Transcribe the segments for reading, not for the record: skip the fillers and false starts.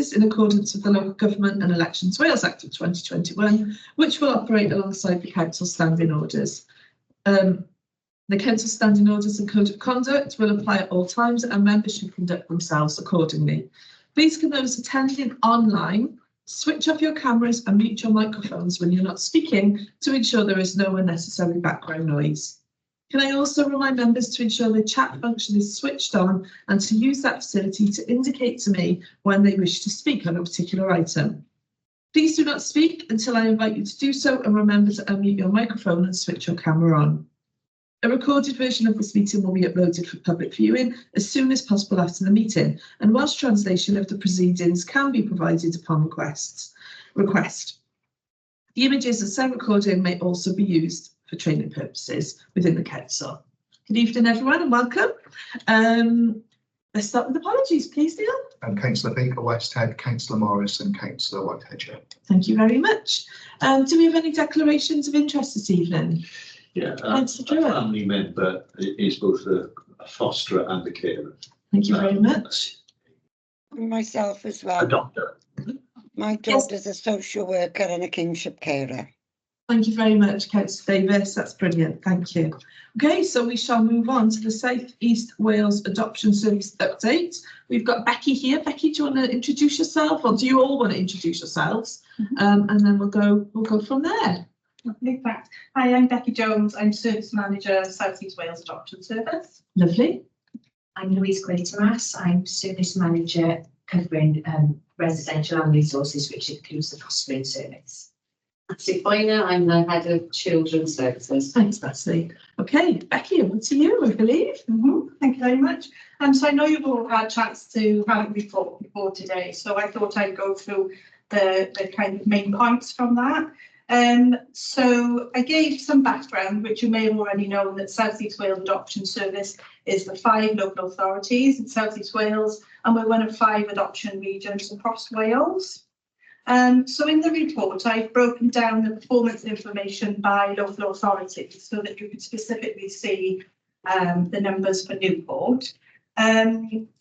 services in accordance with the Local Government and Elections Wales Act of 2021, which will operate alongside the Council's standing orders. The Council standing orders and code of conduct will apply at all times, and members should conduct themselves accordingly. Please, can those attending online switch off your cameras and mute your microphones when you're not speaking to ensure there is no unnecessary background noise. Can I also remind members to ensure the chat function is switched on and to use that facility to indicate to me when they wish to speak on a particular item. Please do not speak until I invite you to do so, and remember to unmute your microphone and switch your camera on. A recorded version of this meeting will be uploaded for public viewing as soon as possible after the meeting, and whilst translation of the proceedings can be provided upon request. The images of said recording may also be used for training purposes within the Council. Good evening, everyone, and welcome. Let's start with apologies, please, Neil. And Councillor Baker Westhead, Councillor Morris and Councillor Whitehead. Thank you very much. Do we have any declarations of interest this evening? Yeah, a family member is both a fosterer and a carer. Thank you very much. Myself as well. A doctor. My daughter's a social worker and a kinship carer. Thank you very much, Councillor Davis. That's brilliant. Thank you. Okay, so we shall move on to the South East Wales Adoption Service update. We've got Becky here. Becky, do you want to introduce yourself, or do you all want to introduce yourselves? And then we'll go from there. Lovely, thanks. Hi, I'm Becky Jones. I'm Service Manager, South East Wales Adoption Service. Lovely. I'm Louise Quatermass. I'm Service Manager covering residential and resources, which includes the fostering service. Sue Boyner, I'm the Head of Children's Services. Thanks, Leslie. Okay, Becky, over to you, I believe. Thank you very much. So I know you've all had a chance to have a report before today, so I thought I'd go through the kind of main points from that. So I gave some background, which you may have already known, that South East Wales Adoption Service is the 5 local authorities in South East Wales, and we're one of 5 adoption regions across Wales. So in the report, I've broken down the performance information by local authorities so that you can specifically see the numbers for Newport.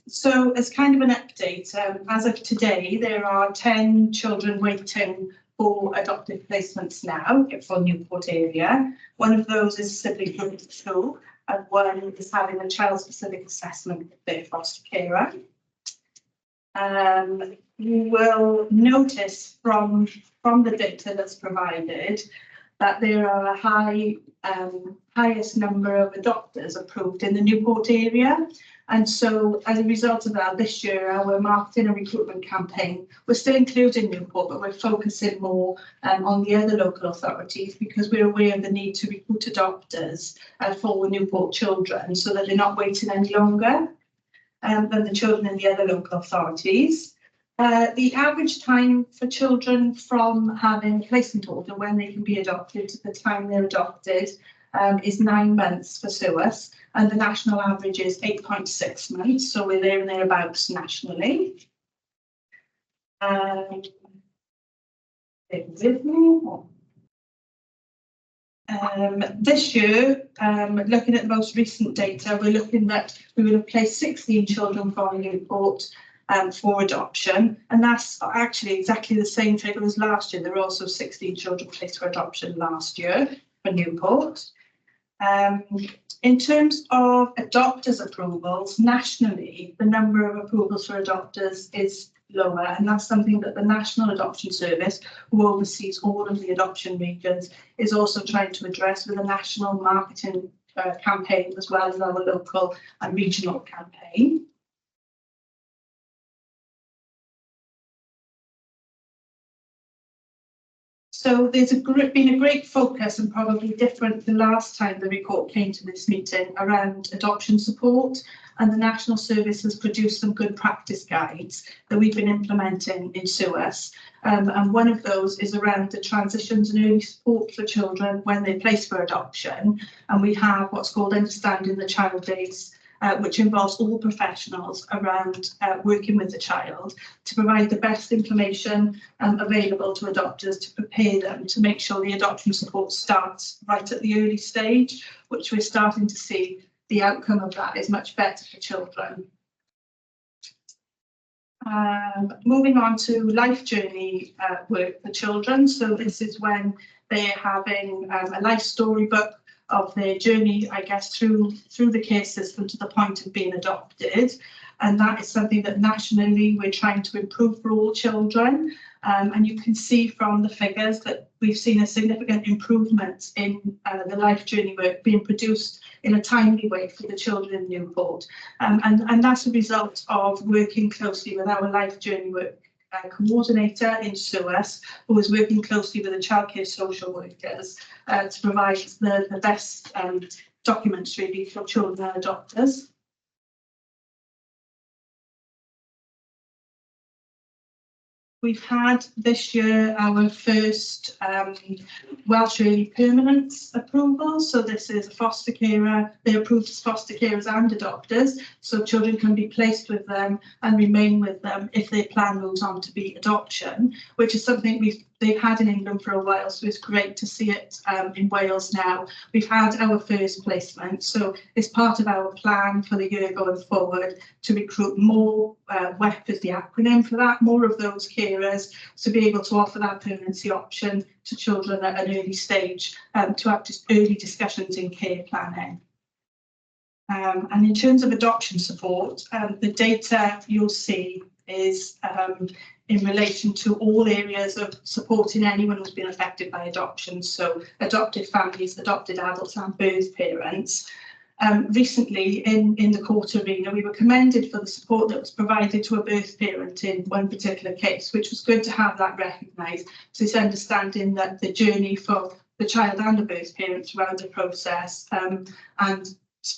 So as kind of an update, as of today, there are 10 children waiting for adoptive placements now for Newport area. One of those is sibling group 2, and one is having a child-specific assessment with their foster carer. You will notice from the data that's provided that there are a highest number of adopters approved in the Newport area. And so as a result of that, this year, our marketing and recruitment campaign, we're still including Newport, but we're focusing more on the other local authorities, because we're aware of the need to recruit adopters for Newport children so that they're not waiting any longer than the children in the other local authorities. The average time for children from having a placement order when they can be adopted to the time they're adopted is 9 months for SUAS, and the national average is 8.6 months, so we're there and thereabouts nationally. This year, looking at the most recent data, we're looking that we would have placed 16 children from Newport for adoption, and that's actually exactly the same figure as last year. There were also 16 children placed for adoption last year for Newport. In terms of adopters approvals, nationally, the number of approvals for adopters is lower, and that's something that the National Adoption Service, who oversees all of the adoption regions, is also trying to address with a national marketing campaign, as well as our local and regional campaign. So there's been a great focus, and probably different the last time the report came to this meeting, around adoption support, and the National Service has produced some good practice guides that we've been implementing in SUAS. And one of those is around the transitions and early support for children when they're placed for adoption. And we have what's called Understanding the Child Base, which involves all professionals around working with the child to provide the best information available to adopters to prepare them to make sure the adoption support starts right at the early stage, which we're starting to see the outcome of that is much better for children. Moving on to life journey work for children. So this is when they're having a life storybook of their journey, I guess, through the care system to the point of being adopted. And that is something that nationally we're trying to improve for all children. And you can see from the figures that we've seen a significant improvement in the life journey work being produced in a timely way for the children in Newport. And that's a result of working closely with our life journey work coordinator in SUAS, who is working closely with the childcare social workers to provide the best documents really for children and adopters. We've had this year our first Welsh Early Permanence approval. So this is a foster carer. They're approved as foster carers and adopters. So children can be placed with them and remain with them if their plan moves on to be adoption, which is something they've had in England for a while. So it's great to see it in Wales now. We've had our first placement. So it's part of our plan for the year going forward to recruit more, WEP is the acronym for that, more of those carers to be able to offer that permanency option to children at an early stage, to have just early discussions in care planning. And in terms of adoption support, the data you'll see is in relation to all areas of supporting anyone who's been affected by adoption. So adopted families, adopted adults and birth parents. Recently in the court arena, we were commended for the support that was provided to a birth parent in one particular case, which was good to have that recognised. So it's understanding that the journey for the child and the birth parent throughout the process, and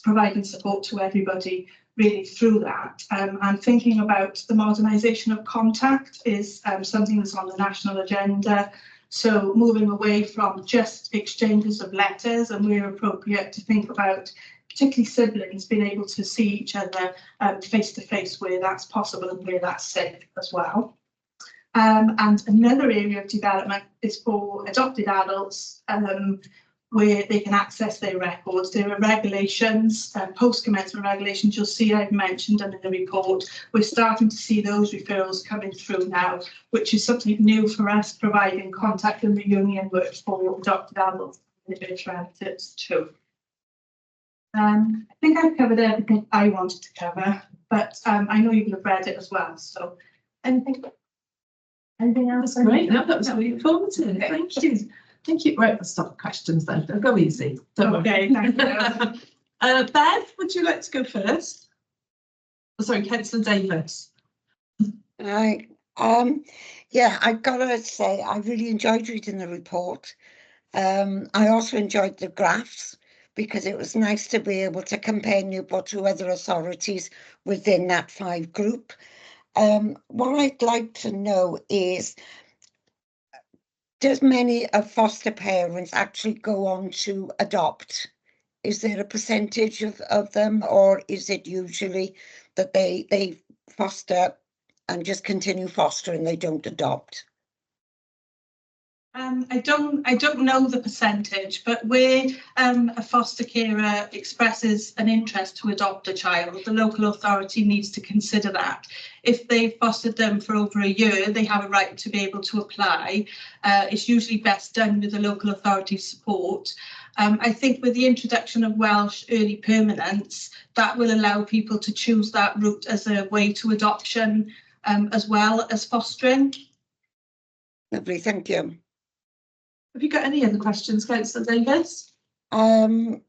providing support to everybody really through that. And thinking about the modernisation of contact is something that's on the national agenda. So moving away from just exchanges of letters, and where appropriate to think about particularly siblings being able to see each other face to face where that's possible and where that's safe as well. And another area of development is for adopted adults, where they can access their records. There are regulations, post-commencement regulations, you'll see I've mentioned them in the report. We're starting to see those referrals coming through now, which is something new for us, providing contact and reunion work for adopted adults and their relatives too. I think I've covered everything I wanted to cover, but I know you will have read it as well. So anything else? Great, no, that was really informative. Thank you. Thank you. Right, let's stop questions then. They'll go easy. Okay, thank you. Bev, would you like to go first? Oh, sorry, Councillor Davis. Right. Yeah, I've got to say, I really enjoyed reading the report. I also enjoyed the graphs because it was nice to be able to compare Newport to other authorities within that 5 group. What I'd like to know is, does many of foster parents actually go on to adopt? Is there a percentage of them, or is it usually that they foster and just continue fostering, they don't adopt? I don't know the percentage, but where a foster carer expresses an interest to adopt a child, the local authority needs to consider that. If they've fostered them for over a year, they have a right to be able to apply. It's usually best done with the local authority support. I think with the introduction of Welsh Early Permanence, that will allow people to choose that route as a way to adoption, as well as fostering. Lovely, thank you. Have you got any other questions, Councillor Davis? Yeah,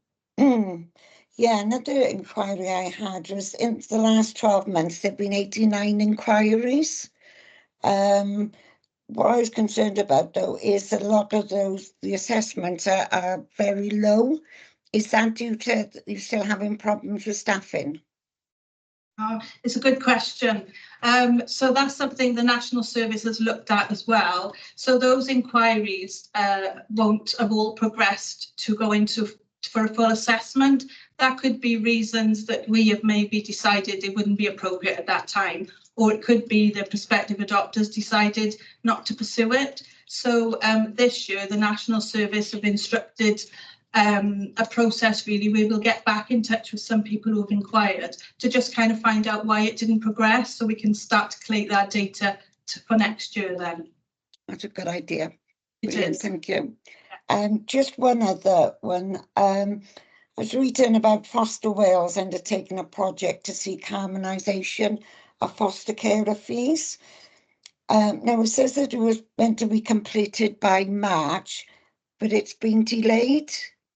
another inquiry I had was in the last 12 months, there have been 89 inquiries. What I was concerned about, though, is a lot of those, the assessments are very low. Is that due to you still having problems with staffing? It's a good question. So that's something the National Service has looked at as well. So those inquiries won't have all progressed to go into for a full assessment. That could be reasons that we have maybe decided it wouldn't be appropriate at that time, or it could be the prospective adopters decided not to pursue it. So this year, the National Service have instructed a process really where we'll get back in touch with some people who have inquired to just kind of find out why it didn't progress, so we can start to collate that data for next year then. That's a good idea. It Brilliant, is. thank you. Just one other one. I was reading about Foster Wales undertaking a project to seek harmonisation of foster carer fees. Now it says that it was meant to be completed by March, but it's been delayed.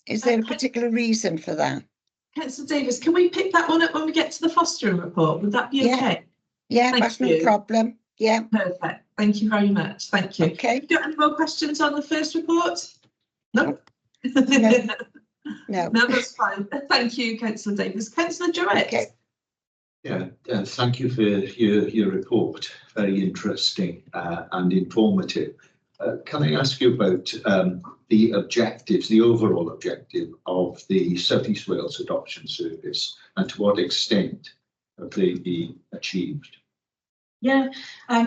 Is there a particular reason for that? Councillor Davis, can we pick that one up when we get to the fostering report? Would that be Yeah. okay? Yeah, Thank that's you. no problem. Yeah, Perfect. Thank you very much. Thank you. okay. Have you got any more questions on the first report? No? No. No, that's fine. Thank you, Councillor Davis. Councillor Durrett. Okay. Yeah, thank you for your report. Very interesting and informative. Can I ask you about the objectives, the overall objective of the South East Wales Adoption Service, and to what extent have they been achieved? Yeah,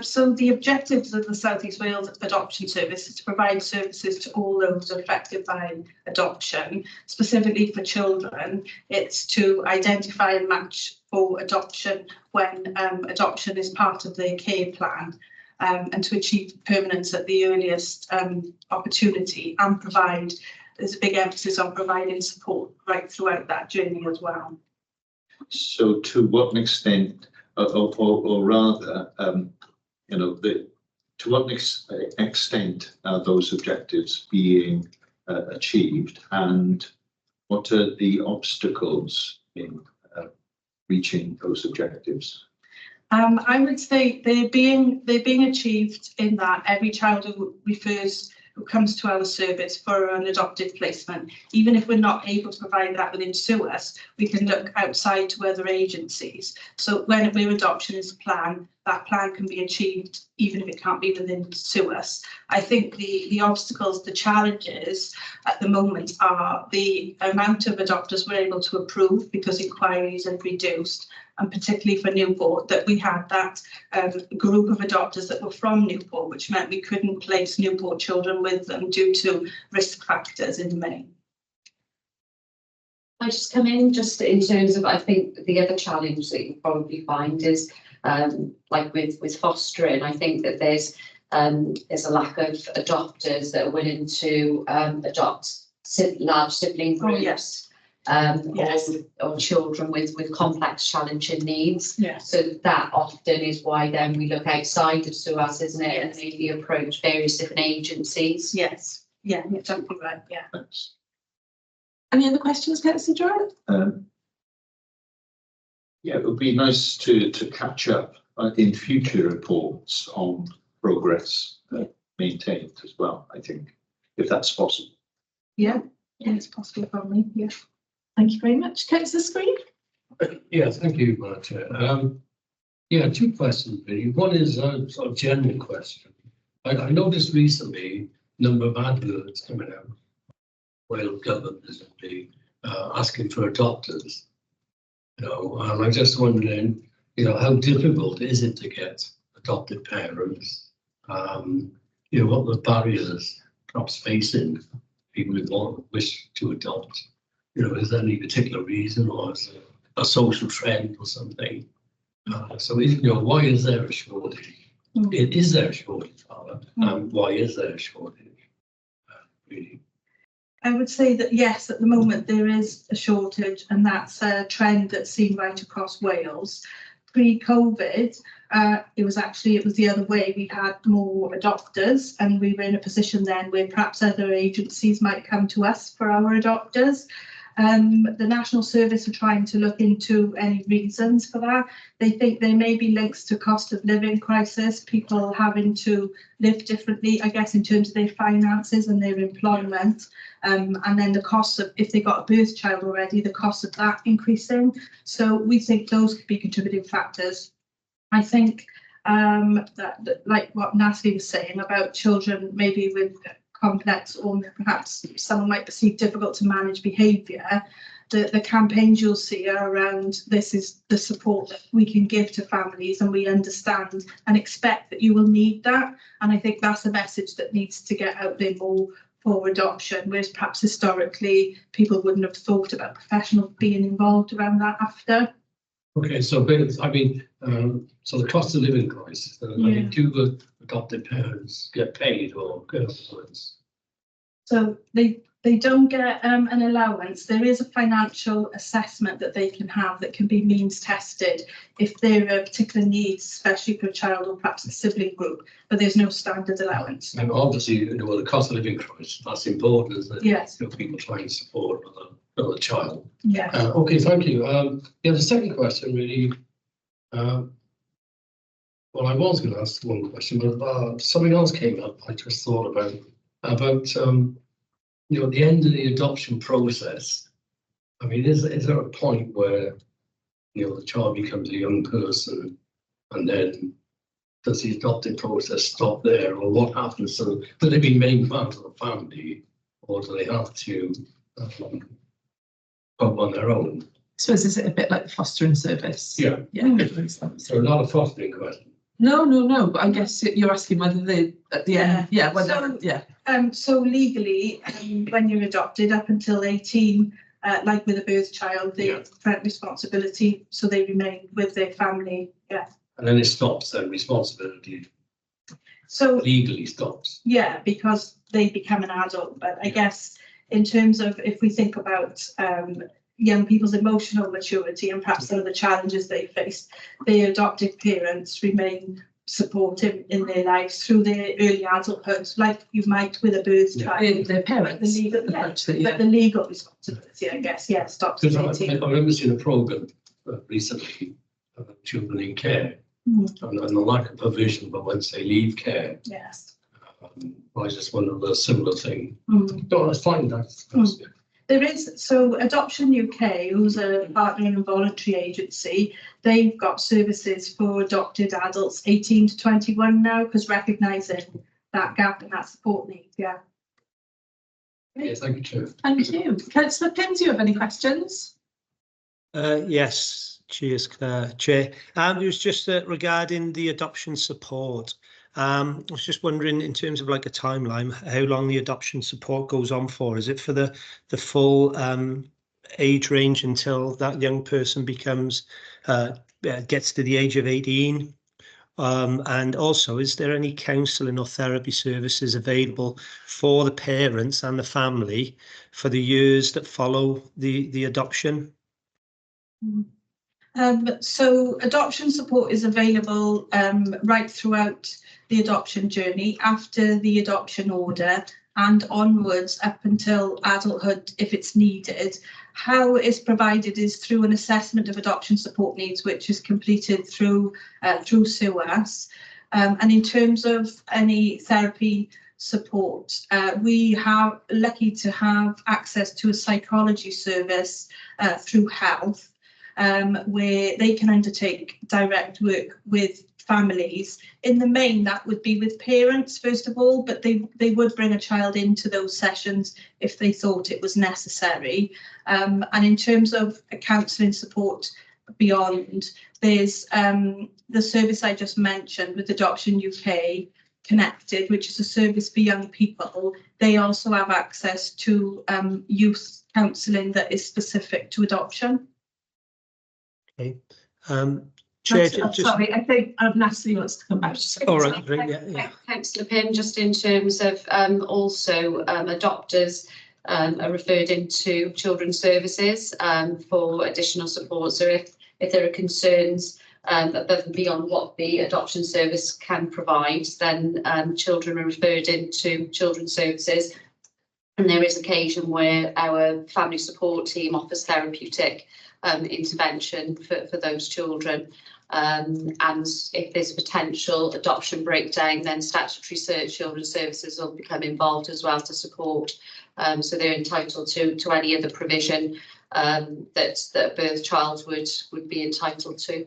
so the objectives of the South East Wales Adoption Service is to provide services to all those affected by adoption. Specifically for children, it's to identify and match for adoption when adoption is part of their care plan, and to achieve permanence at the earliest opportunity, and provide, there's a big emphasis on providing support right throughout that journey as well. So to what extent, or rather, you know, to what extent are those objectives being achieved, and what are the obstacles in reaching those objectives? I would say they're being achieved in that every child who comes to our service for an adoptive placement, even if we're not able to provide that within SUAS, we can look outside to other agencies. So where adoption is a plan, that plan can be achieved even if it can't be within SUAS. I think the obstacles, the challenges at the moment are the amount of adopters we're able to approve because inquiries have reduced, and particularly for Newport, that we had that group of adopters that were from Newport, which meant we couldn't place Newport children with them due to risk factors in the main. I just come in just in terms of, I think the other challenge that you probably find is like with fostering, I think that there's a lack of adopters that are willing to adopt large sibling groups. Oh, yes. Yes. or children with complex challenging needs. Yes. So that often is why then we look outside of SUAS, isn't it? And maybe approach various different agencies. Yes. Yeah, you're exactly right. Yeah. Thanks. Any other questions, Councillor Durrett? Yeah, it would be nice to catch up in future reports on progress maintained as well, I think, if that's possible. Yeah, it's possible for me. Yeah. Thank you very much. Councillor Screen? Yeah, thank you, Madam Chair. Yeah, two questions really. One is a sort of general question. I noticed recently a number of adverts coming out, Wales government recently asking for adopters. You know, and I'm just wondering, you know, how difficult is it to get adopted parents? You know, what the barriers perhaps facing people who wish to adopt? You know, is there any particular reason, or is it a social trend or something? So, you know, why is there a shortage? Is there a shortage, rather? Why is there a shortage? Really? I would say that yes, at the moment there is a shortage, and that's a trend that's seen right across Wales. Pre-COVID, it was the other way. We had more adopters, and we were in a position then where perhaps other agencies might come to us for our adopters. The National Service are trying to look into any reasons for that. They think there may be links to cost of living crisis, people having to live differently, I guess, in terms of their finances and their employment. And then the cost of, if they got a birth child already, the cost of that increasing. So we think those could be contributing factors. I think that like what Natalie was saying about children maybe with complex or perhaps someone might perceive difficult to manage behaviour, the campaigns you'll see are around this is the support that we can give to families, and we understand and expect that you will need that. And I think that's a message that needs to get out there more for adoption, whereas perhaps historically people wouldn't have thought about professionals being involved around that after. Okay, so I mean, so the cost of living crisis, I mean, do the adopted parents get paid or get allowance? So they don't get an allowance. There is a financial assessment that they can have that can be means tested if there are particular needs, especially for a child or perhaps a sibling group, but there's no standard allowance. And obviously, you know, the cost of living crisis, that's important, isn't it? Yes. You know, people trying to support another child. Yeah. Okay, thank you. Yeah, the second question really, well, I was going to ask one question, but something else came up. I just thought about you know, at the end of the adoption process. I mean, is there a point where, you know, the child becomes a young person, and then does the adopting process stop there, or what happens? So do they be made part of the family, or do they have to go on their own? So is it a bit like the fostering service? Yeah. Yeah. So not a fostering question. No, but I guess you're asking whether they at the end, whether So legally, when you're adopted up until 18, like with a birth child, they parent responsibility, so they remain with their family. Yeah. And then it stops. Then responsibility. So legally stops. Yeah, because they become an adult. But I guess in terms of if we think about young people's emotional maturity and perhaps some of the challenges they face, their adoptive parents remain supportive in their lives through their early adulthood, like you might with a birth child. Their parents, but the legal responsibility, I guess, stops at 18. I remember seeing a programme recently about children in care, and the lack of provision, but once they leave care, yes, I just wonder the similar thing. No, that's fine. That's good. There is, so Adoption UK, who's a partner and voluntary agency, they've got services for adopted adults 18 to 21 now, because recognising that gap and that support need. Yeah. Yeah, thank you, Chair. Thank you. Councillor Pym, do you have any questions? Yes, cheers, Chair. It was just regarding the adoption support. I was just wondering, in terms of like a timeline, how long the adoption support goes on for. Is it for the full age range until that young person becomes gets to the age of 18? And also, is there any counselling or therapy services available for the parents and the family for the years that follow the adoption? So adoption support is available right throughout the adoption journey, after the adoption order and onwards up until adulthood if it's needed. How it's provided is through an assessment of adoption support needs, which is completed through SUAS. And in terms of any therapy support, we are lucky to have access to a psychology service through Health, where they can undertake direct work with families. In the main, that would be with parents first of all, but they would bring a child into those sessions if they thought it was necessary. And in terms of counselling support beyond, there's the service I just mentioned with Adoption UK Connected, which is a service for young people. They also have access to youth counselling that is specific to adoption. Okay. Chair, Sorry, I think Natalie wants to come back. All right, great. Yeah. Councillor Pym, just in terms of also adopters are referred into children's services for additional support. So if there are concerns above and beyond what the adoption service can provide, then children are referred into children's services. And there is occasion where our family support team offers therapeutic intervention for those children. And if there's a potential adoption breakdown, then statutory children's services will become involved as well to support. So they're entitled to any other provision that a birth child would be entitled to.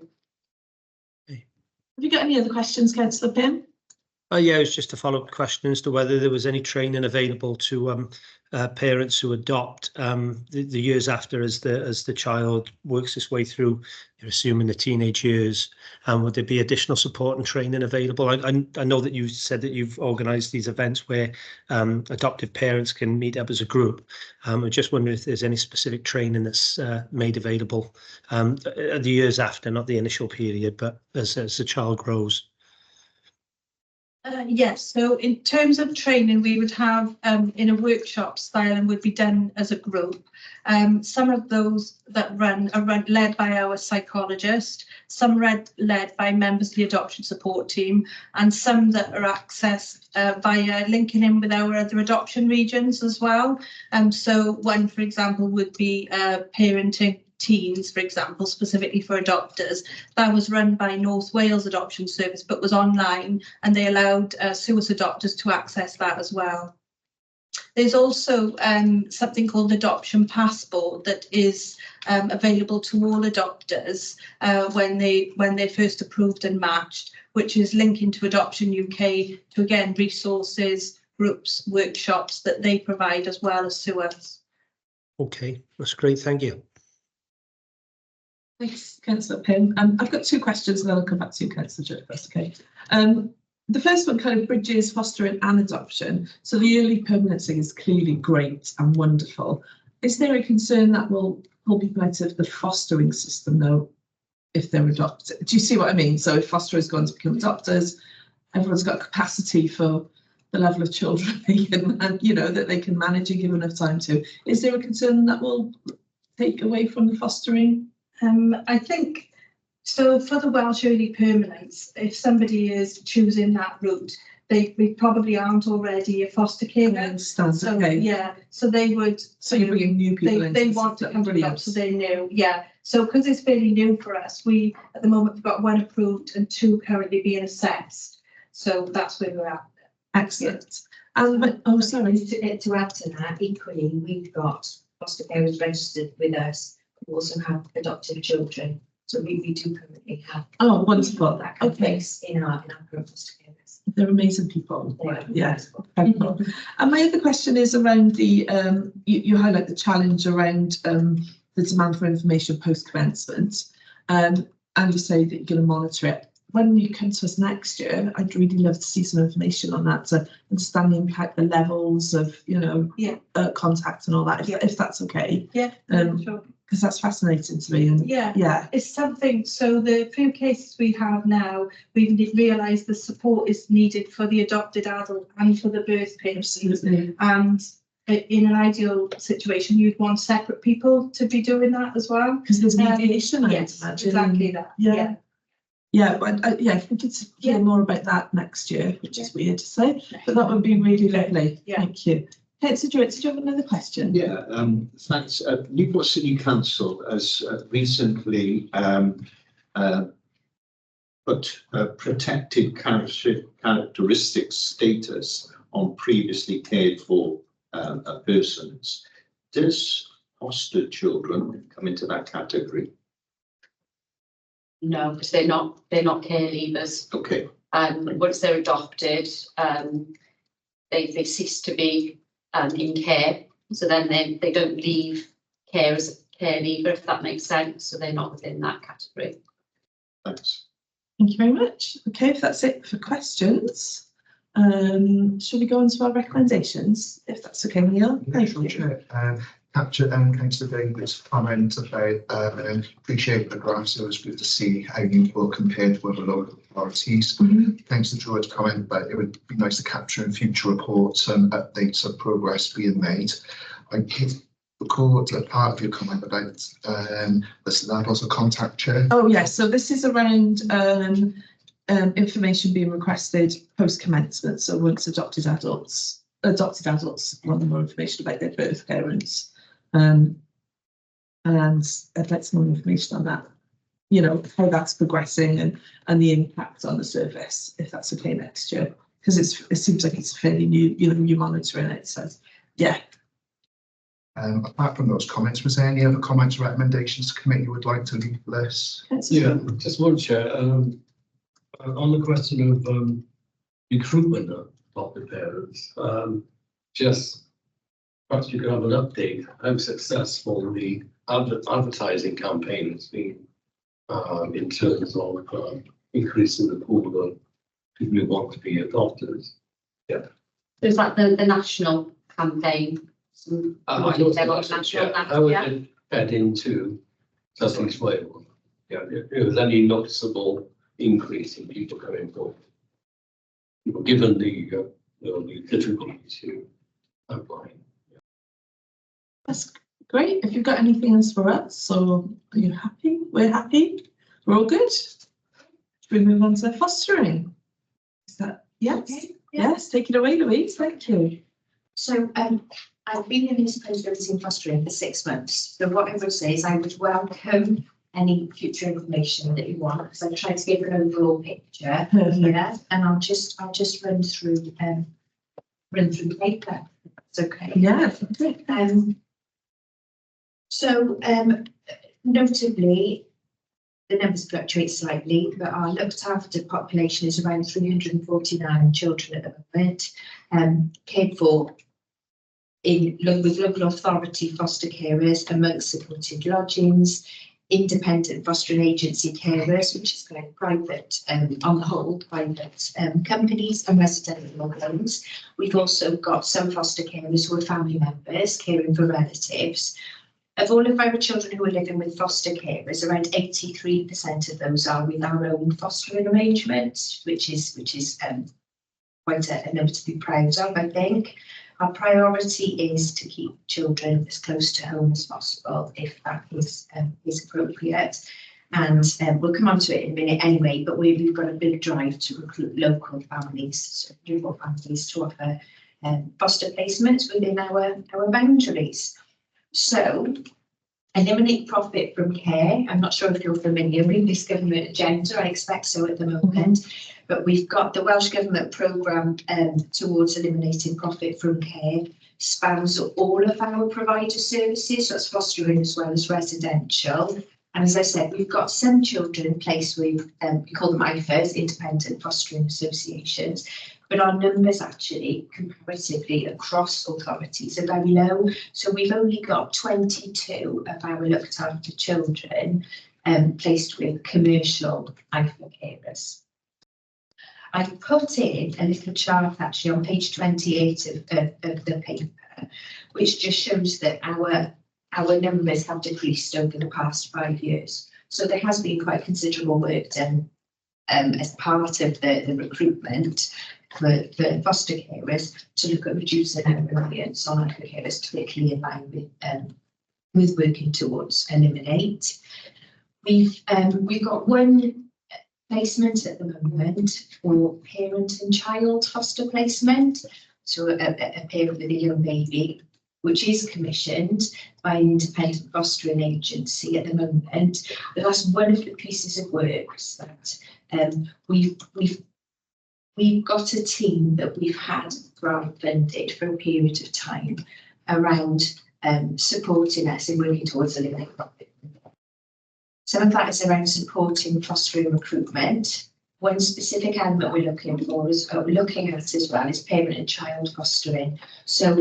Have you got any other questions, Councillor Pym? Yeah, it was just a follow-up question as to whether there was any training available to parents who adopt the years after, as the child works its way through, you're assuming the teenage years, and would there be additional support and training available? I know that you said that you've organised these events where adoptive parents can meet up as a group. I'm just wondering if there's any specific training that's made available the years after, not the initial period, but as the child grows. Yes, so in terms of training, we would have in a workshop style and would be done as a group. Some of those that are led by our psychologist, some led by members of the adoption support team, and some that are accessed via linking in with our other adoption regions as well. So one, for example, would be parenting teens, for example, specifically for adopters. That was run by North Wales Adoption Service, but was online, and they allowed SUAS adopters to access that as well. There's also something called Adoption Passport that is available to all adopters when they're first approved and matched, which is linking to Adoption UK to, again, resources, groups, workshops that they provide as well as SUAS. Okay, that's great, thank you. Thanks, Councillor Pym. I've got two questions and then I'll come back to you, Councillor Judd, if that's okay. The first one kind of bridges fostering and adoption. So the early permanency is clearly great and wonderful. Is there a concern that will pull people out of the fostering system though, if they're adopted? Do you see what I mean? So if fosterers go on to become adopters, everyone's got capacity for the level of children they can, that they can manage and give enough time to. Is there a concern that will take away from the fostering? I think so. For the Welsh early permanents, if somebody is choosing that route, they probably aren't already a foster carer. I understand. So, okay. Yeah. So they would. So you're bringing new people in. They want to come to adopt, so they know. Yeah. So because it's fairly new for us, we at the moment we've got 1 approved and 2 currently being assessed. So that's where we're at. Excellent. And sorry, to add to that, equally we've got foster parents registered with us. We also have adoptive children, so we do currently have. Oh, wonderful! That kind of place in our current foster carers. They're amazing people. They are. Yeah. And my other question is around the you highlight the challenge around the demand for information post commencement, and you say that you're going to monitor it. When you come to us next year, I'd really love to see some information on that to understand the impact, the levels of contact and all that. If that's okay. Yeah. Sure. Because that's fascinating to me. And yeah, it's something. So the few cases we have now, we've realised the support is needed for the adopted adult and for the birth parent. Absolutely. And in an ideal situation, you'd want separate people to be doing that as well. Because there's mediation, yes, I'd imagine. Exactly that. Yeah. Yeah, but if we could hear more about that next year, which is weird to say, but that would be really lovely. Yeah. Thank you. Councillor Druitt, did you have another question? Yeah, thanks. Newport City Council has recently put protected characteristics status on previously cared for persons. Does foster children come into that category? No, because they're not care leavers. Okay. Once they're adopted, they cease to be in care. So then they don't leave care as a care leaver, if that makes sense. So they're not within that category. Thanks. Thank you very much. Okay, if that's it for questions, should we go on to our recommendations? If that's okay, Neil. Thank you. Capture Councillor David's comment about appreciate the graphs. It was good to see how Newport compared with other local authorities. Councillor Druitt's comment about it would be nice to capture in future reports and updates of progress being made. I did recall a part of your comment about the levels of contact, Chair. Oh yes, so this is around information being requested post commencement. So once adopted adults want more information about their birth parents. And I'd like some more information on that, how that's progressing and the impact on the service, if that's okay next year, because it seems like it's fairly new, you're monitoring it. So, yeah. Apart from those comments, was there any other comments or recommendations the committee would like to leave for this? Yeah, just one, Chair. On the question of recruitment of foster carers. Just perhaps you could have an update how successful the advertising campaign has been in terms of increasing the pool of people who want to be adopters. So is that the national campaign? I don't think that's it, yeah. How is it fed into South East Wales? Yeah, if there was any noticeable increase in people coming forward, given the the difficulties you outlined. That's great. If you've got anything else for us, so are you happy? We're happy. We're all good. Should we move on to fostering? Is that yes? Okay, Yes, take it away, Louise. Thank you. So I've been in this post visiting fostering for 6 months. So what I would say is I would welcome any future information that you want, because I've tried to give an overall picture here, and I'll just run through the paper. It's okay. Yeah. So notably, the numbers fluctuate slightly, but our looked after population is around 349 children at the moment, cared for with local authority foster carers amongst supported lodgings, independent fostering agency carers, which is kind of private, on the whole, private companies and residential homes. We've also got some foster carers who are family members caring for relatives. Of all of our children who are living with foster carers, around 83% of those are with our own fostering arrangements, which is quite a number to be proud of, I think. Our priority is to keep children as close to home as possible, if that is appropriate. And we'll come on to it in a minute anyway, but we've got a big drive to recruit local families, so Newport families, to offer foster placements within our boundaries. So, eliminate profit from care. I'm not sure if you're familiar with this government agenda. I expect so at the moment. But we've got the Welsh Government programme towards eliminating profit from care, spans all of our provider services, so that's fostering as well as residential. And as I said, we've got some children placed with, we call them IFAs, Independent Fostering Associations, but our numbers actually comparatively across authorities are very low. So we've only got 22 of our looked after children placed with commercial IFA carers. I've put in a little chart actually on page 28 of the paper, which just shows that our numbers have decreased over the past 5 years. So there has been quite considerable work done as part of the recruitment for foster carers to look at reducing our reliance on IFA carers, particularly in line with working towards eliminate. We've got one placement at the moment for parent and child foster placement, so a parent with a young baby, which is commissioned by an independent fostering agency at the moment. But that's one of the pieces of work that we've got a team that we've had grant funded for a period of time around supporting us in working towards eliminating profit. Some of that is around supporting fostering recruitment. One specific element we're looking at as well is parent and child fostering. So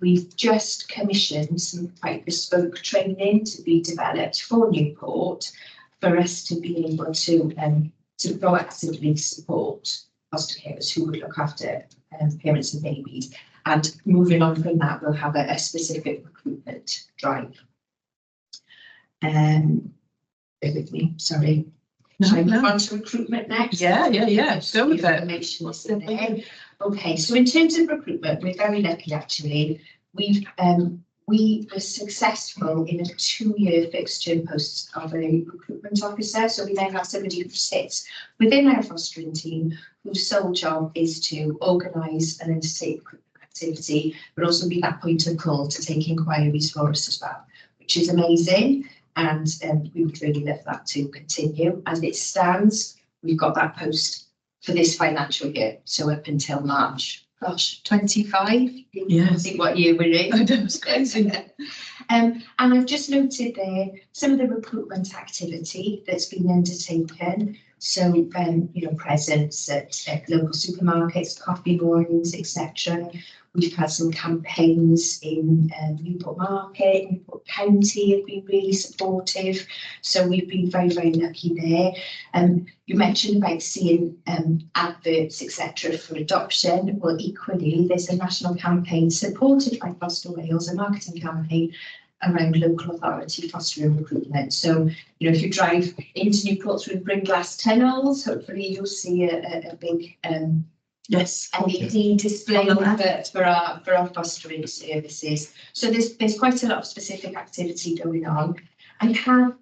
we've just commissioned some quite bespoke training to be developed for Newport for us to be able to proactively support foster carers who would look after parents and babies. And moving on from that, we'll have a specific recruitment drive. Bear with me, sorry. Shall I move on to recruitment next? Yeah. Go with it. Information is there. Okay, so in terms of recruitment, we're very lucky actually. We were successful in a 2-year fixed term post of a recruitment officer. So we now have somebody who sits within our fostering team whose sole job is to organise and undertake recruitment activity, but also be that point of call to take inquiries for us as well, which is amazing. And we would really love that to continue. As it stands, we've got that post for this financial year, so up until March, 25. Yeah. I think what year we're in. I know, it's crazy. And I've just noted there some of the recruitment activity that's been undertaken. So, you know, presence at local supermarkets, coffee mornings, etc. We've had some campaigns in Newport Market, Newport County have been really supportive. So we've been very, very lucky there. You mentioned about seeing adverts, etc. for adoption. Well, equally, there's a national campaign supported by Foster Wales, a marketing campaign around local authority fostering recruitment. So, you know, if you drive into Newport through Bringlass tunnels, hopefully you'll see a big Yes. LED display for our fostering services. So there's quite a lot of specific activity going on. I have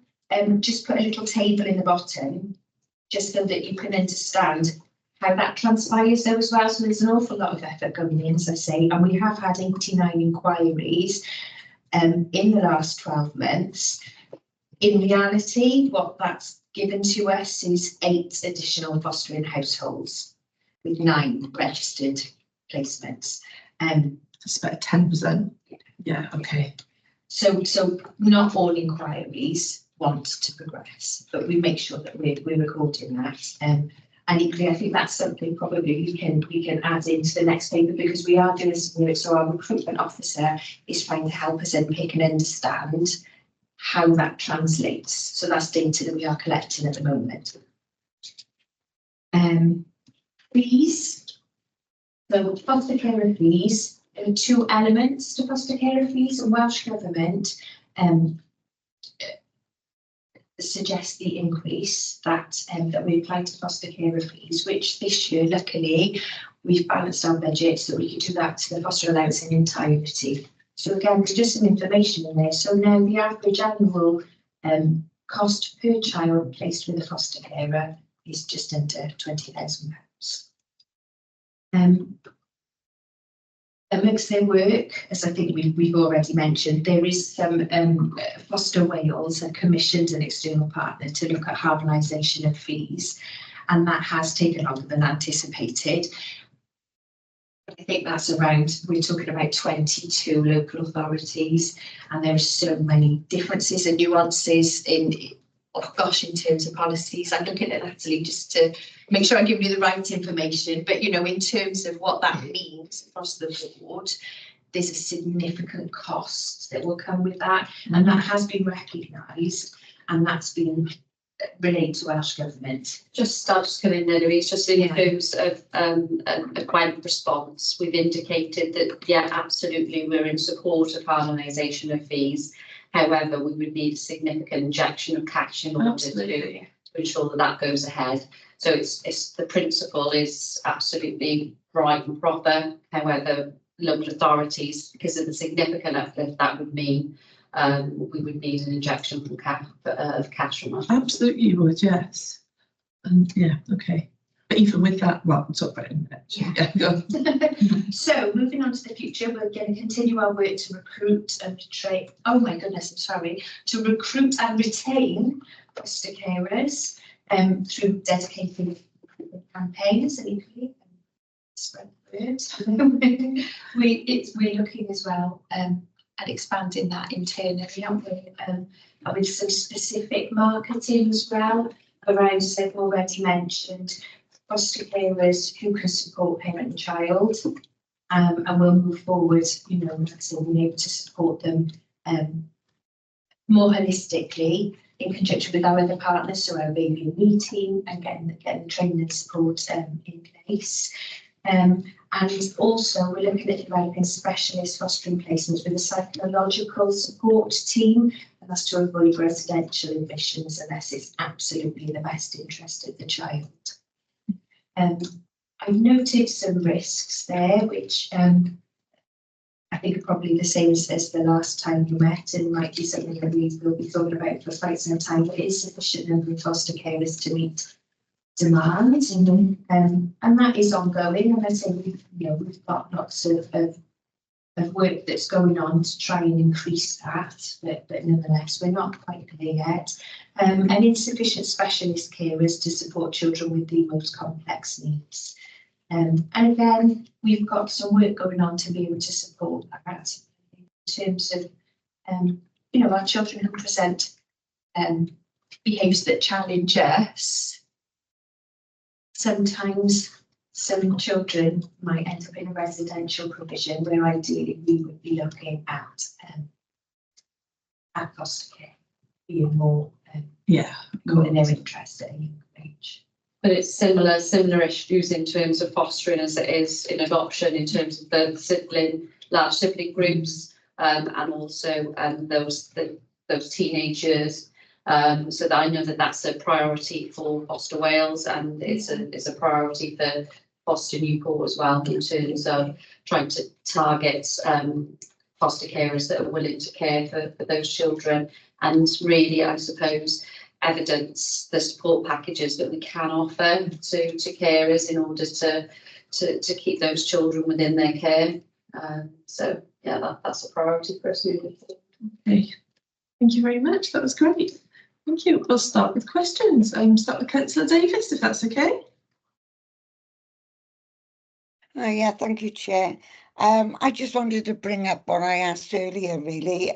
just put a little table in the bottom, just so that you can understand how that transpires though as well. So there's an awful lot of effort going in, as I say, and we have had 89 inquiries in the last 12 months. In reality, what that's given to us is 8 additional fostering households with 9 registered placements. That's about 10%. Yeah, okay. So not all inquiries want to progress, but we make sure that we're recording that. And equally, I think that's something probably we can add into the next paper, because we are doing some work. So our recruitment officer is trying to help us unpick and understand how that translates. So that's data that we are collecting at the moment. Fees. So foster carer fees. There are 2 elements to foster carer fees. The Welsh Government suggest the increase that we apply to foster carer fees, which this year, luckily, we've balanced our budget so we could do that to the foster allowance in entirety. So again, there's just some information in there. So now the average annual cost per child placed with a foster carer is just under £20,000. Amongst their work, as I think we've already mentioned, there is some Foster Wales commissioned an external partner to look at harmonisation of fees, and that has taken longer than anticipated. I think that's around, we're talking about 22 local authorities, and there are so many differences and nuances in, oh gosh, in terms of policies. I'm looking at Natalie just to make sure I give you the right information, but you know, in terms of what that means across the board, there's a significant cost that will come with that, and that has been recognised, and that's been related to Welsh Government. I'll just come in there, Louise, just in terms of a climate response, we've indicated that, yeah, absolutely, we're in support of harmonisation of fees. However, we would need a significant injection of cash in order to ensure that that goes ahead. So it's the principle is absolutely right and proper. However, local authorities, because of the significant uplift that would mean, we would need an injection from cash from us. Absolutely, you would, yes. And yeah, okay. But even with that, well, we'll talk about it in a minute. Yeah. So moving on to the future, we're going to continue our work to recruit and retrain. Oh my goodness, I'm sorry. To recruit and retain foster carers through dedicated campaigns and equally spread the word. We're looking as well at expanding that internally, aren't we? With some specific marketing as well around, as I've already mentioned, foster carers who can support parent and child, and we'll move forward, you know, being able to support them more holistically in conjunction with our other partners, so our baby and me team, and getting training and support in place. And also we're looking at developing specialist fostering placements with a psychological support team, and that's to avoid residential admissions unless it's absolutely in the best interest of the child. I've noted some risks there, which I think are probably the same as the last time you met, and might be something that we will be talking about for quite some time, but it is sufficient number of foster carers to meet demands, and that is ongoing. And I say we've got lots of work that's going on to try and increase that, but nonetheless we're not quite there yet. And insufficient specialist carers to support children with the most complex needs. And again, we've got some work going on to be able to support that in terms of our children who present behaviours that challenge us. sometimes some children might end up in a residential provision where ideally we would be looking at foster care being more in their interest at a young age. But it's similar issues in terms of fostering as it is in adoption, in terms of the large sibling groups, and also those teenagers. So that I know that that's a priority for Foster Wales, and it's a priority for Foster Newport as well, in terms of trying to target foster carers that are willing to care for those children, and really, I suppose, evidence the support packages that we can offer to carers in order to keep those children within their care. So yeah, that's a priority for us moving forward. Okay, thank you very much. That was great. Thank you. We'll start with questions. Start with Councillor Davis, if that's okay. Yeah, thank you, Chair. I just wanted to bring up what I asked earlier, really.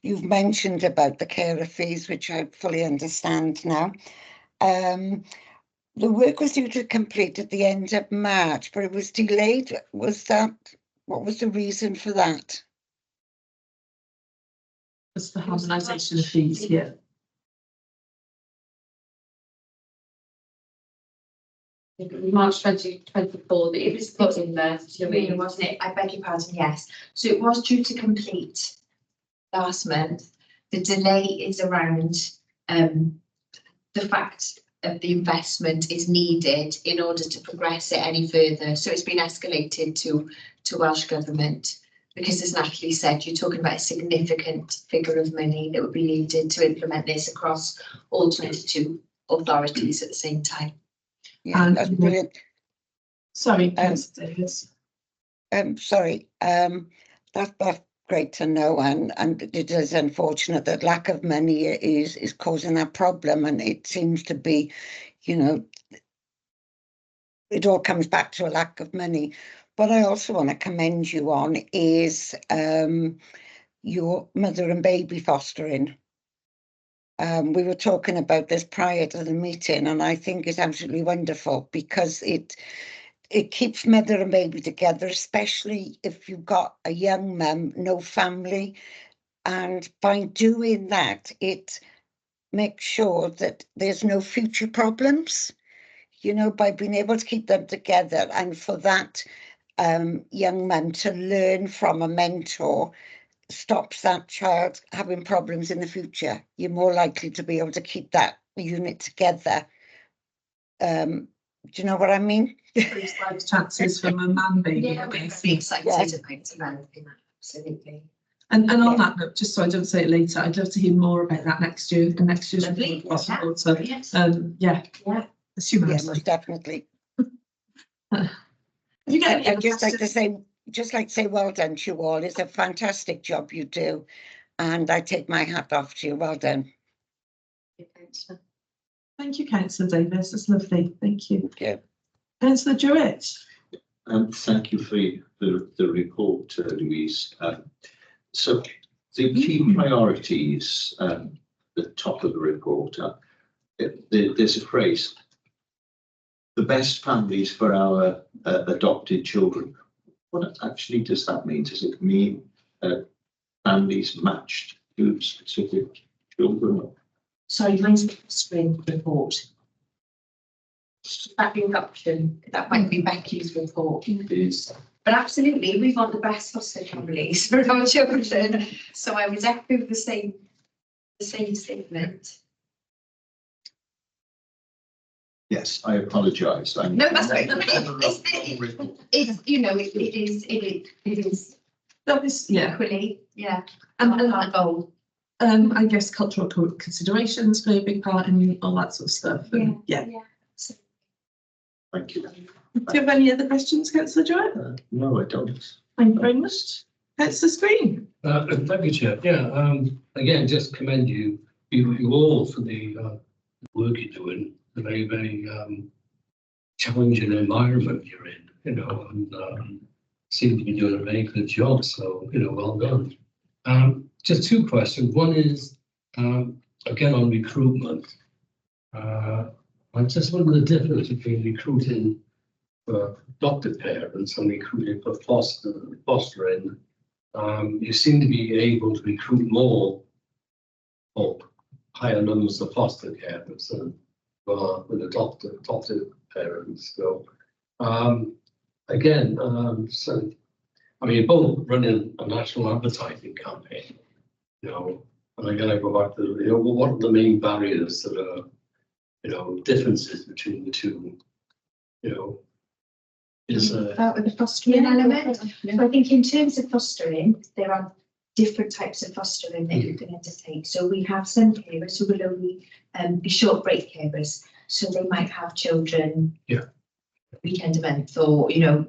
You've mentioned about the carer fees, which I fully understand now. The work was due to complete at the end of March, but it was delayed. What was the reason for that? It's the harmonisation of fees, yeah. March 2024, it was put in there, Wasn't it? I beg your pardon, yes. So it was due to complete last month. The delay is around the fact of the investment is needed in order to progress it any further. So it's been escalated to Welsh Government, because as Natalie said, you're talking about a significant figure of money that would be needed to implement this across all 22 authorities at the same time. Yeah, that's brilliant. Sorry, Councillor Davis. Sorry, that's great to know, and it is unfortunate that lack of money is causing that problem, and it seems to be, it all comes back to a lack of money. What I also want to commend you on is your mother and baby fostering. We were talking about this prior to the meeting, and I think it's absolutely wonderful, because it keeps mother and baby together, especially if you've got a young mum, no family. And by doing that, it makes sure that there's no future problems, by being able to keep them together. And for that young mum to learn from a mentor stops that child having problems in the future. You're more likely to be able to keep that unit together. Do you know what I mean? Increased life chances for mum and baby. Yeah, we're really excited about developing that, absolutely. And on that note, just so I don't say it later, I'd love to hear more about that next year, and next year's report if possible. So assume most definitely. You get I'd just like to say well done to you all. It's a fantastic job you do, and I take my hat off to you. Well done. Thank you, Councillor Davis. That's lovely. Thank you. Yeah. Councillor Jewett. Thank you for the report, Louise. So the key priorities at the top of the report, there's a phrase: the best families for our adopted children. What actually does that mean? Does it mean families matched to specific children? Sorry, mine's the fostering report. That being option, that might be Becky's report. But absolutely, we want the best foster families for our children. So I would echo the same statement. Yes, I apologise. No, that's right. It is. That is, yeah. Equally, yeah. And our goal. I guess cultural considerations play a big part in all that sort of stuff. And, yeah. Thank you. Do you have any other questions, Councillor Jewett? No, I don't. Thank you very much. Councillor Screen. Thank you, Chair. Yeah, again, just commend you all for the work you're doing, the very, very challenging environment you're in, and seem to be doing a very good job. So, well done. Just two questions. One is, again, on recruitment. I just wonder the difference between recruiting for adopted parents and recruiting for fostering. You seem to be able to recruit more or higher numbers of foster carers than with adopted parents. So again, so I mean, both running a national advertising campaign, you know, and again, I go back to, you know, what are the main barriers that are, you know, differences between the two, you know, is About the fostering element. So I think in terms of fostering, there are different types of fostering that you can undertake. So we have some carers who will only be short break carers. So they might have children weekend a month, or, you know,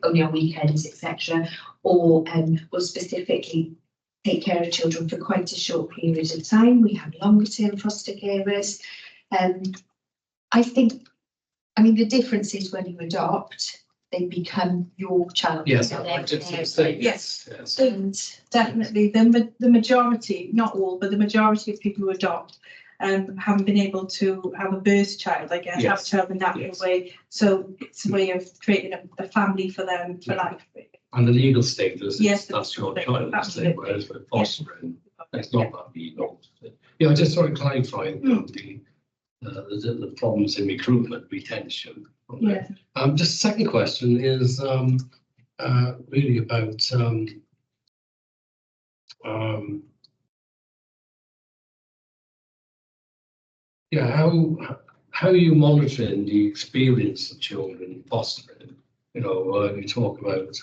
only on weekends, etc. Or will specifically take care of children for quite a short period of time. We have longer term foster carers. I think, I mean, the difference is when you adopt, they become your child. yes, and I they're just say Yes. yes. And definitely the majority, not all, but the majority of people who adopt haven't been able to have a birth child, I guess, have a Yes. child in that Yes. way. So it's a way of creating a family for them for life. And the legal status, Yes, that's your absolutely, child, isn't it? absolutely. Whereas with fostering, it's not that legal. Yeah, I just sort of clarifying the problems in recruitment, retention. Yeah. Just second question is really about yeah, how are you monitoring the experience of children in fostering? You know, you talk about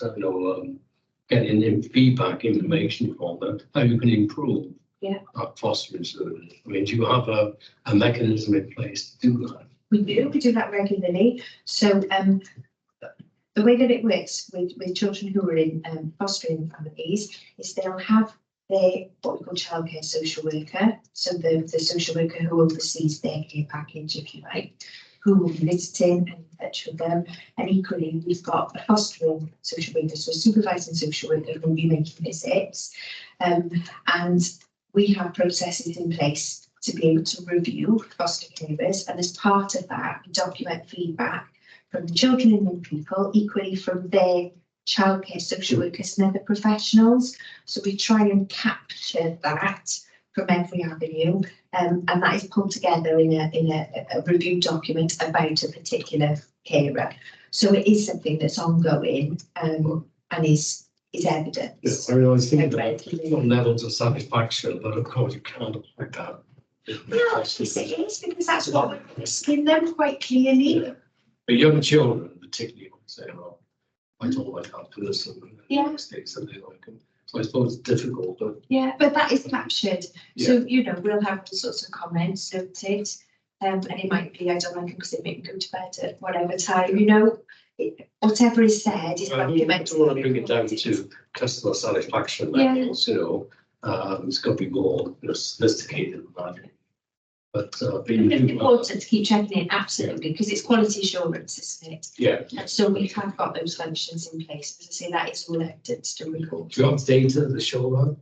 getting in feedback, information from them, how you can improve that fostering service. I mean, do you have a mechanism in place to do that? We do that regularly. So the way that it works with children who are in fostering families is they'll have their what we call childcare social worker. So the social worker who oversees their care package, if you like, who will be visiting and in touch with them. And equally, we've got a fostering social worker, so a supervising social worker who will be making visits. And we have processes in place to be able to review foster carers, and as part of that, we document feedback from the children and young people, equally from their childcare social workers and other professionals. So we try and capture that from every avenue, and that is pulled together in a review document about a particular carer. So it is something that's ongoing and is evident. Yes, I mean, I was thinking about some levels of satisfaction, but of course you can't like that. Yes, it is, because that's what we're asking them quite clearly. Yeah. But young children, particularly, would say, "Well, I don't like that person." Mistakes that they like. So I suppose it's difficult, but But that is captured. So you know, we'll have all sorts of comments noted, and it might be, I don't like it because it made me go to bed at whatever time. You know, whatever is said is I don't documented. want to bring it down to customer satisfaction levels. You know, it's got to be more sophisticated than that. But It's important to keep checking it, absolutely, because it's quality assurance, isn't it? Yeah. And so we have got those functions in place. As I say, that is all evidence to report. Do you have data that show that?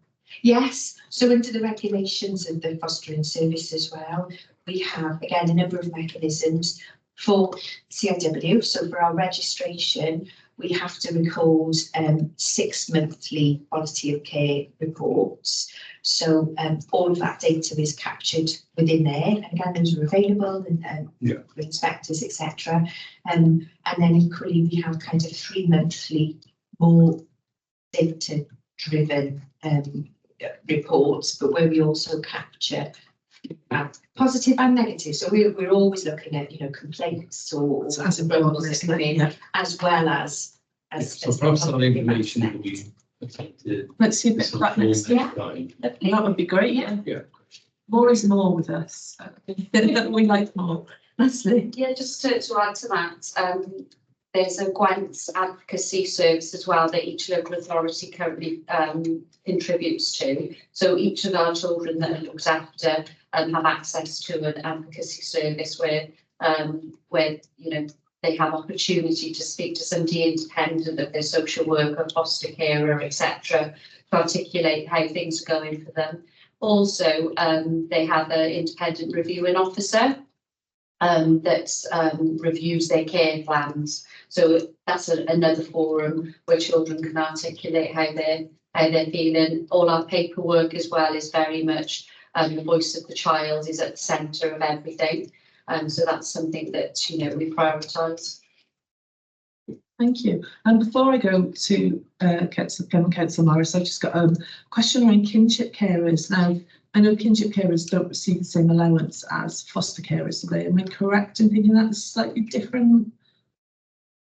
Yes, so under the regulations of the fostering service as well, we have, again, a number of mechanisms for CIW. So for our registration, we have to record 6 monthly quality of care reports. So all of that data is captured within there. And again, those are available and for inspectors, etc. And then equally, we have kind of 3 monthly more data-driven reports, but where we also capture positive and negative. So we're always looking at, you know, complaints or As important, that come in, as well as So perhaps that information will be affected. Let's see a bit of that next. That would be great. Yeah. More is more with us. We like more. Leslie. Yeah, just to add to that, there's a grants advocacy service as well that each local authority currently contributes to. So each of our children that are looked after have access to an advocacy service where you know, they have opportunity to speak to somebody independent of their social worker, foster carer, etc., to articulate how things are going for them. Also, they have an independent reviewing officer that reviews their care plans. So that's another forum where children can articulate how they're feeling. All our paperwork as well is very much the voice of the child is at the centre of everything. So that's something that, you know, we prioritise. Thank you. And before I go to Councillor Morris, I've just got a question around kinship carers. Now, I know kinship carers don't receive the same allowance as foster carers, do they? Am I correct in thinking that's a slightly different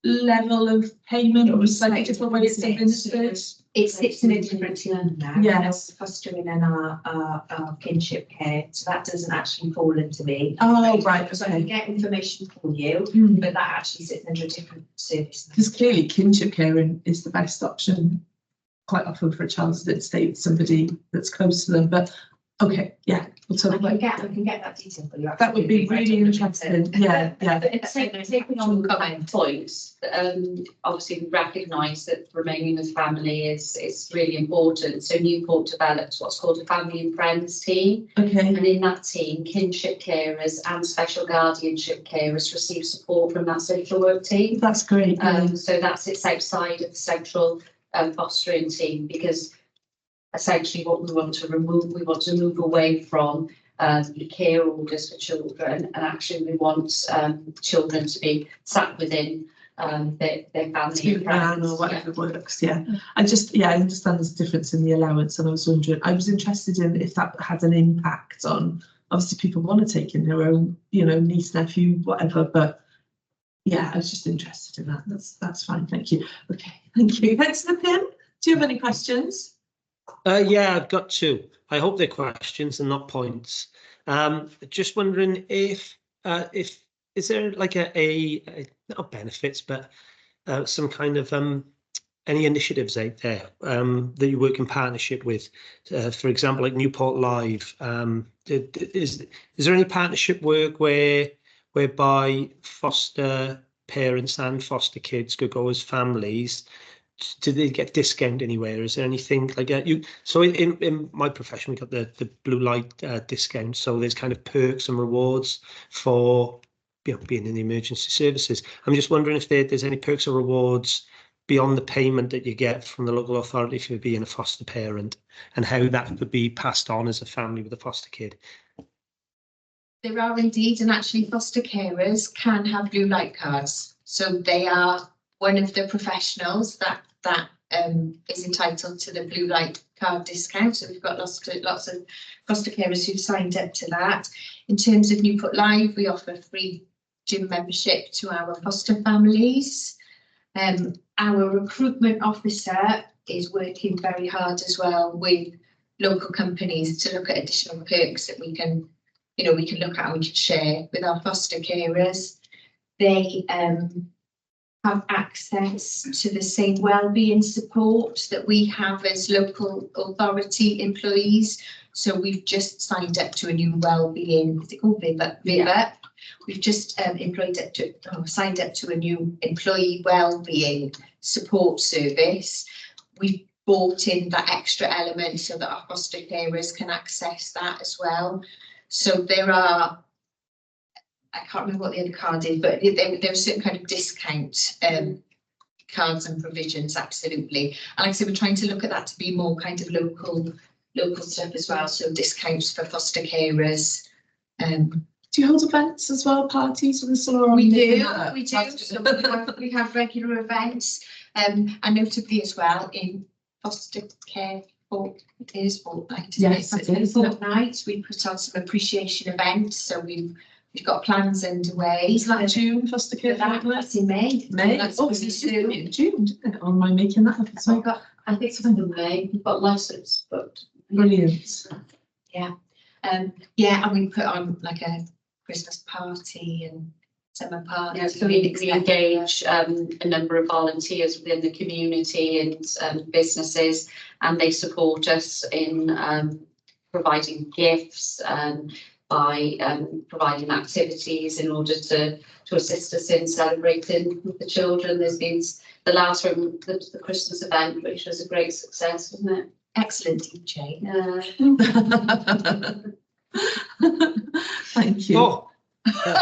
level of payment or a slightly different way it's administered? It sits in a different fund now. Yes. Fostering and our kinship care, so that doesn't actually fall into me. Oh, right. So I can get information for you, but that actually sits under a different service. Because clearly kinship caring is the best option quite often for a child that stays with somebody that's close to them. But okay, yeah, we'll talk about I can get that detail for you. that. Would be really interesting. Yeah, yeah. Taking on current points, obviously we recognise that remaining with family is really important. So Newport developed what's called a family and friends team. Okay. And in that team, kinship carers and special guardianship carers receive support from that social work team. That's great. So that sits outside of the central fostering team, because essentially what we want to move away from care orders for children, and actually we want children to be sat within their family and friends, or whatever works. Yeah, I understand there's a difference in the allowance, and I was interested in if that had an impact on, obviously people want to take in their own, you know, niece, nephew, whatever, but yeah, I was just interested in that. That's fine. Thank you. Okay, thank you. Councillor Pym, do you have any questions? Yeah, I've got two. I hope they're questions and not points. Just wondering if is there like a not benefits, but some kind of any initiatives out there that you work in partnership with, for example, like Newport Live. Is there any partnership work whereby foster parents and foster kids could go as families? Do they get discount anywhere? Is there anything like that? So in my profession, we got the blue light discount. So there's kind of perks and rewards for, you know, being in the emergency services. I'm just wondering if there's any perks or rewards beyond the payment that you get from the local authority for being a foster parent, and how that could be passed on as a family with a foster kid. There are indeed, and actually foster carers can have blue light cards. So they are one of the professionals that is entitled to the blue light card discount. So we've got lots of foster carers who've signed up to that. In terms of Newport Live, we offer free gym membership to our foster families. Our recruitment officer is working very hard as well with local companies to look at additional perks that we can look at and we can share with our foster carers. They have access to the same wellbeing support that we have as local authority employees. So we've just signed up to a new wellbeing, is it called Viva? Yeah. We've just signed up to a new employee wellbeing support service. We've brought in that extra element so that our foster carers can access that as well. So there are, I can't remember what the other card is, but there are certain kind of discount cards and provisions, absolutely. And like I said, we're trying to look at that to be more kind of local stuff as well. So discounts for foster carers. Do you hold events as well, parties with the summer? We do. So we have regular events, and notably as well in foster care fortnight. Yes, it is. Fortnight. We put on some appreciation events. So we've got plans underway. Is that June foster care? That's in May. It's in June. Or am I making that up? So I think it's in May. We've got license booked. Brilliant. Yeah. And we put on like a Christmas party and summer party. Yeah, so we engage a number of volunteers within the community and businesses, and they support us in providing gifts by providing activities in order to assist us in celebrating with the children. There's been the last one, the Christmas event, which was a great success, wasn't it? Excellent DJ. Thank you. Oh,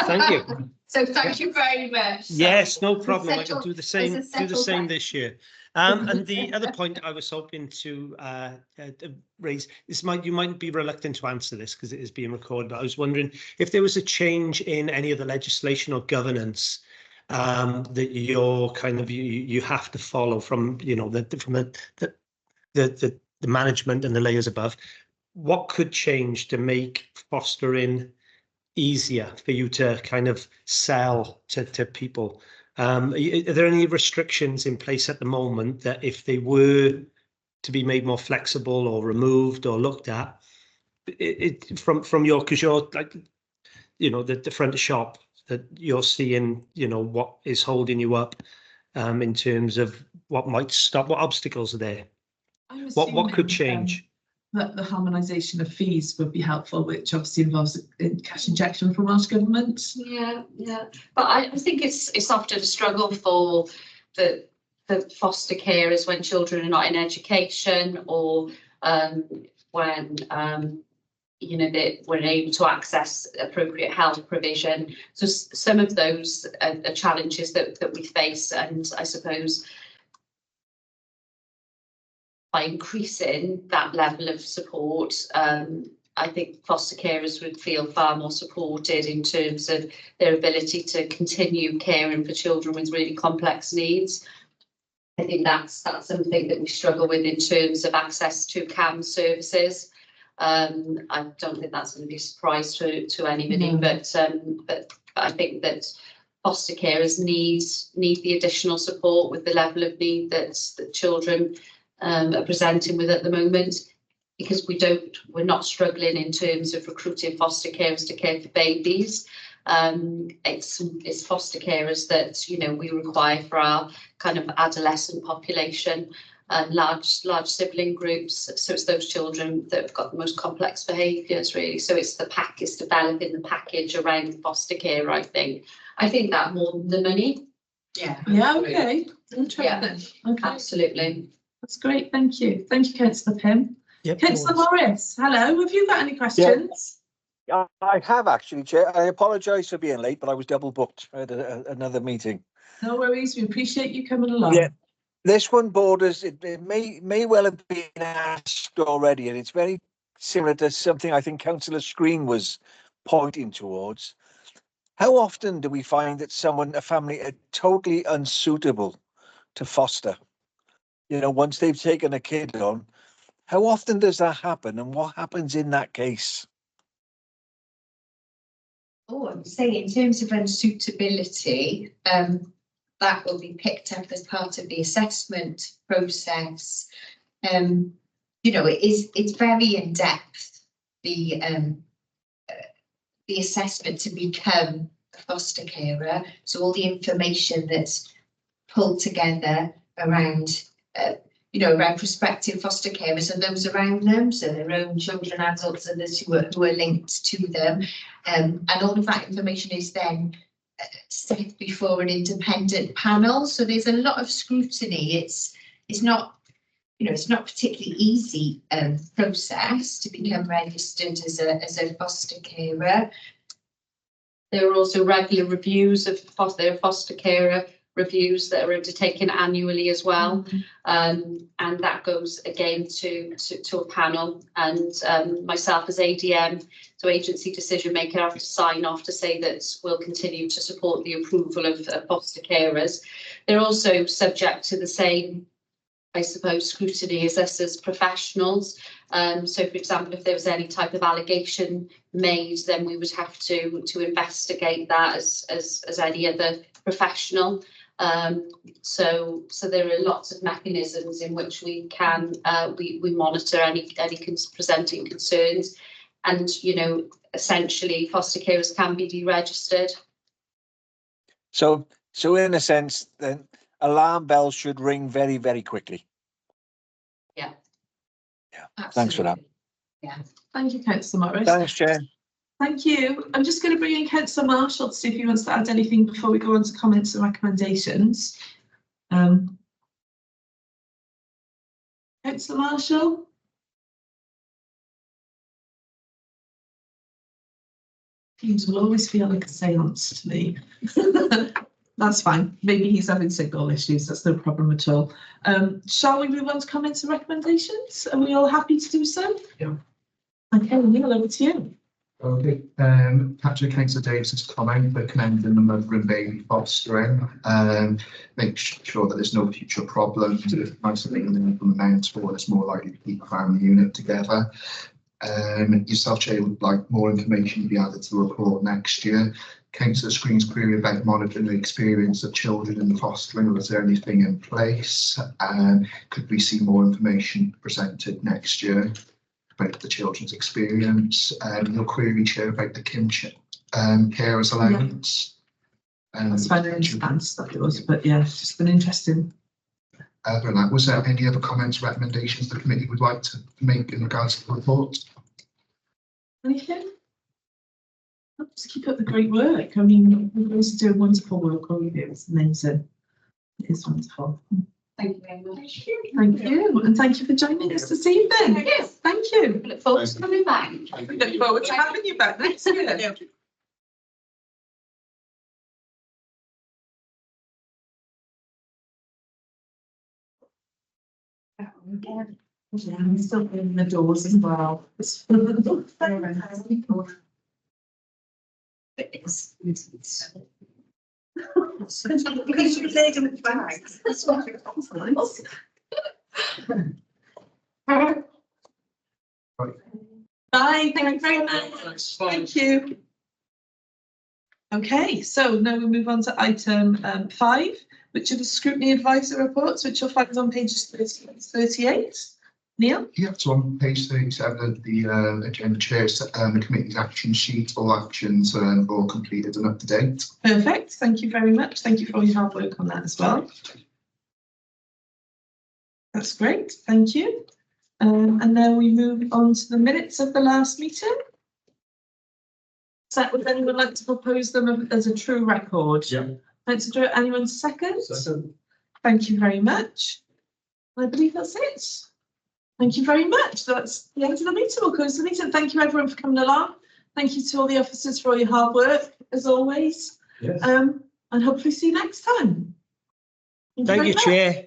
Thank you. So thank you very much. Yes, no So, problem. I can do the same. it's a Do the settled same question. this year. And the other point I was hoping to raise is, you might be reluctant to answer this because it is being recorded. But I was wondering if there was a change in any of the legislation or governance that you're kind of you have to follow from the management and the layers above. What could change to make fostering easier for you to kind of sell to people? Are there any restrictions in place at the moment that if they were to be made more flexible or removed or looked at, from your, because you're like, the front of shop, that you're seeing, what is holding you up in terms of what might stop, what obstacles are there? What could change? That the harmonisation of fees would be helpful, which obviously involves a cash injection from Welsh Government. Yeah, but I think it's often a struggle for the foster carers when children are not in education, or when they weren't able to access appropriate health provision. So some of those are challenges that we face, and I suppose by increasing that level of support, I think foster carers would feel far more supported in terms of their ability to continue caring for children with really complex needs. I think that's something that we struggle with in terms of access to CAM services. I don't think that's going to be a surprise to anybody, but I think that foster carers need the additional support with the level of need that children are presenting with at the moment, because we're not struggling in terms of recruiting foster carers to care for babies. It's foster carers that we require for our kind of adolescent population and large sibling groups. So it's those children that have got the most complex behaviours, really. So it's developing the package around foster care. I think that more than the money. Yeah. Okay. Interesting. Yeah. Okay. Absolutely. That's great. Thank you, Councillor Pym. Yep, Councillor Morris, hello. Have you got any questions? I have actually, Chair. I apologise for being late, but I was double booked at another meeting. No worries. We appreciate you coming along. Yeah, this one borders. It may well have been asked already, and it's very similar to something I think Councillor Screen was pointing towards. How often do we find that a family are totally unsuitable to foster? Once they've taken a kid on, how often does that happen, and what happens in that case? Oh, I would say in terms of unsuitability, that will be picked up as part of the assessment process. It's very in depth, the assessment to become a foster carer. So all the information that's pulled together around around prospective foster carers and those around them, so their own children, adults, and those who are linked to them, and all of that information is then set before an independent panel. So there's a lot of scrutiny. It's not particularly easy process to become registered as a foster carer. There are also regular reviews of foster carer reviews that are undertaken annually as well, and that goes again to a panel, and myself as ADM, so agency decision maker, have to sign off to say that we'll continue to support the approval of foster carers. They're also subject to the same, I suppose, scrutiny as us as professionals. So, for example, if there was any type of allegation made, then we would have to investigate that as any other professional. So there are lots of mechanisms in which we can we monitor any presenting concerns, and essentially foster carers can be deregistered. So in a sense, then alarm bells should ring very, very quickly. Yeah. Absolutely. Thanks for that. Yeah. Thank you, Councillor Morris. Thanks, Chair. Thank you. I'm just going to bring in Councillor Marshall to see if he wants to add anything before we go on to comments and recommendations. Councillor Marshall. James will always feel like a seance to me. That's fine. Maybe he's having signal issues. That's no problem at all. Shall we move on to comments and recommendations? Are we all happy to do so? Yeah. Okay, Neil, over to you. Okay, Patrick, Councillor Davis's comment for commending the mother and baby fostering, make sure that there's no future problems. If nice thing to implement, or it's more likely to keep a family unit together. Yourself, Chair, would like more information to be added to the report next year. Councillor Screen's query about monitoring the experience of children in the fostering. Was there anything in place? Could we see more information presented next year about the children's experience? Your query, Chair, about the kinship carers allowance. That's fine, I understand stuff it was, but yeah, it's just been interesting. Other than that, was there any other comments, recommendations the committee would like to make in regards to the report? Anything? Just keep up the great work. I mean, you guys are doing wonderful work all of you. It's amazing. It is wonderful. Thank you very much. Thank you, and thank you for joining us this evening. Yes. Thank you. I look forward to coming back. We look forward to having you back next year. Yeah, I'm still in the doors as well. Bye, thank you very much. Thank you. Okay, so now we move on to item 5, which are the scrutiny advisor reports, which you'll find on pages 38. Neil? Yeah, so on page 37 of the agenda, Chair, the committee's action sheet, all actions are all completed and up to date. Perfect, thank you very much. Thank you for all your hard work on that as well. That's great, thank you. And then we move on to the minutes of the last meeting. Would anyone like to propose them as a true record? Yeah. Like to do it, anyone second? Second. Thank you very much. I believe that's it. Thank you very much. That's the end of the meeting. We'll close the meeting. Thank you everyone for coming along. Thank you to all the officers for all your hard work, as always. Yes. And hopefully see you next time. Thank you, Chair.